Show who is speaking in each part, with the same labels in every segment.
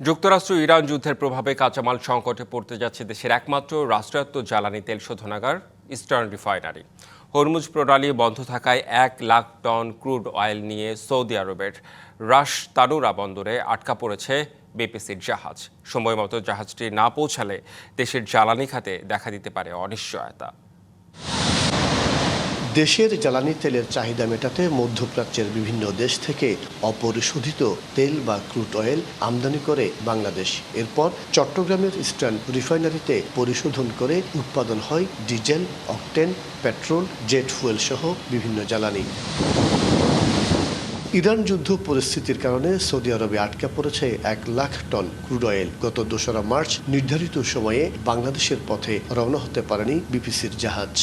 Speaker 1: যুক্তরাষ্ট্র ইরান যুদ্ধের প্রভাবে কাঁচামাল সংকটে পড়তে যাচ্ছে দেশের একমাত্র রাষ্ট্রায়ত্ত জ্বালানি তেল শোধনাগার ইস্টার্ন রিফাইনারি। হরমুজ প্রণালী বন্ধ থাকায় 1,00,000 টন ক্রুড অয়েল নিয়ে সৌদি আরবের রাশ তানুরা বন্দরে আটকা পড়েছে বিপিসির জাহাজ। সময়মতো জাহাজটি না পৌঁছালে দেশের জ্বালানি খাতে দেখা দিতে পারে অনিশ্চয়তা।
Speaker 2: দেশের জ্বালানি তেলের চাহিদা মেটাতে মধ্যপ্রাচ্যের বিভিন্ন দেশ থেকে অপরিশোধিত তেল বা ক্রুড অয়েল আমদানি করে বাংলাদেশ। এরপর চট্টগ্রামের ইস্টার্ন রিফাইনারিতে পরিশোধন করে উৎপাদন হয় diesel, octane, petrol, jet fuel সহ বিভিন্ন জ্বালানি। ইরান যুদ্ধ পরিস্থিতির কারণে সৌদি আরবে আটকা পড়েছে 1,00,000 টন ক্রুড অয়েল। গত 2 মার্চ নির্ধারিত সময়ে বাংলাদেশের পথে রওনা হতে পারেনি বিপিসির জাহাজ।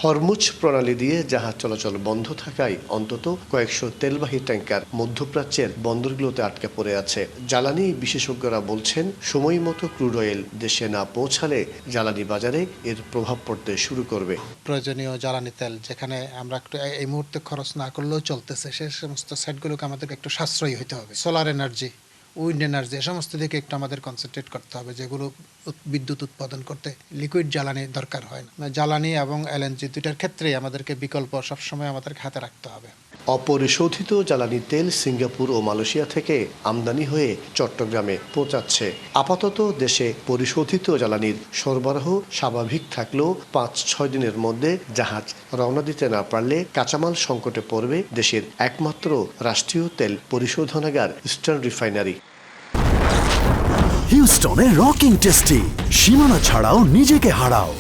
Speaker 2: হরমুজ প্রণালী দিয়ে জাহাজ চলাচল বন্ধ থাকায় অন্তত কয়েকশো তেলবাহী ট্যাঙ্কার মধ্যপ্রাচ্যের বন্দরগুলোতে আটকে পড়ে আছে। জ্বালানি বিশেষজ্ঞরা বলছেন, সময় মতো ক্রুড অয়েল দেশে না পৌঁছালে জ্বালানি বাজারে এর প্রভাব পড়তে শুরু করবে।
Speaker 3: প্রয়োজনীয় জ্বালানি তেল যেখানে আমরা একটু এই মুহূর্তে খরচ না করলেও চলতেছে, সে সমস্ত সাইটগুলোকে আমাদেরকে একটু সাশ্রয়ী হতে হবে। সোলার এনার্জি, উইন্ড এনার্জি, এ সমস্ত দিকে একটু আমাদের কনসেন্ট্রেট করতে হবে, যেগুলো বিদ্যুৎ উৎপাদন করতে লিকুইড জ্বালানি দরকার হয় না। জ্বালানি এবং এলএনজি দুইটার ক্ষেত্রেই আমাদেরকে বিকল্প সবসময় আমাদেরকে হাতে রাখতে হবে।
Speaker 2: অপরিশোধিত জ্বালানি তেল সিঙ্গাপুর ও মালয়েশিয়া থেকে আমদানি হয়ে চট্টগ্রামে পৌঁছাচ্ছে। আপাতত দেশে পরিশোধিত জ্বালানির সরবরাহ স্বাভাবিক থাকলেও 5-6 দিনের মধ্যে জাহাজ রওনা দিতে না পারলে কাঁচামাল সংকটে পড়বে দেশের একমাত্র রাষ্ট্রীয় তেল পরিশোধনাগার ইস্টার্ন রিফাইনারি।
Speaker 4: হিউস্টনে রকিং টেস্টি, সীমানা ছাড়াও নিজেকে হারাও।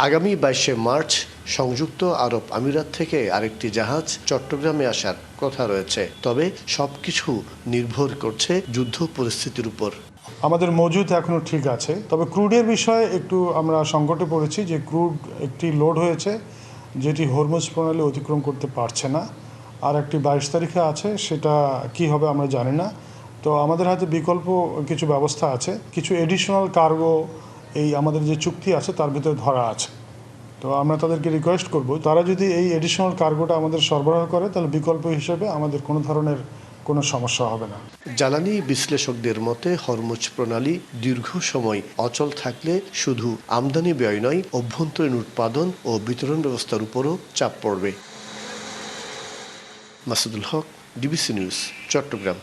Speaker 2: আগামী 22শে মার্চ সংযুক্ত আরব আমিরাত থেকে আরেকটি জাহাজ চট্টগ্রামে আসার কথা রয়েছে। তবে সবকিছু নির্ভর করছে যুদ্ধ পরিস্থিতির উপর।
Speaker 5: আমাদের মজুদ এখনো ঠিক আছে, তবে ক্রুডের বিষয়ে একটু আমরা সংকটে পড়েছি যে ক্রুড একটি লোড হয়েছে যেটি হরমুজ প্রণালী অতিক্রম করতে পারছে না, আর একটি 22 তারিখে আছে, সেটা কি হবে আমরা জানি না। তো আমাদের হাতে বিকল্প কিছু ব্যবস্থা আছে, কিছু এডিশনাল কার্গো এই আমাদের যে চুক্তি আছে তার ভিতরে ধরা আছে। তো আমরা তাদেরকে রিকোয়েস্ট করব, তারা যদি এই এডিশনাল কার্গোটা আমাদের সরবরাহ করে তাহলে বিকল্প হিসেবে আমাদের কোনো ধরনের কোনো সমস্যা হবে না।
Speaker 2: জ্বালানি বিশ্লেষকদের মতে হরমুজ প্রণালী দীর্ঘ সময় অচল থাকলে শুধু আমদানি ব্যয় নয়, অভ্যন্তরীণ উৎপাদন ও বিতরণ ব্যবস্থার উপরও চাপ পড়বে। মাসুদুল হক, ডিবিসি নিউজ, চট্টগ্রাম।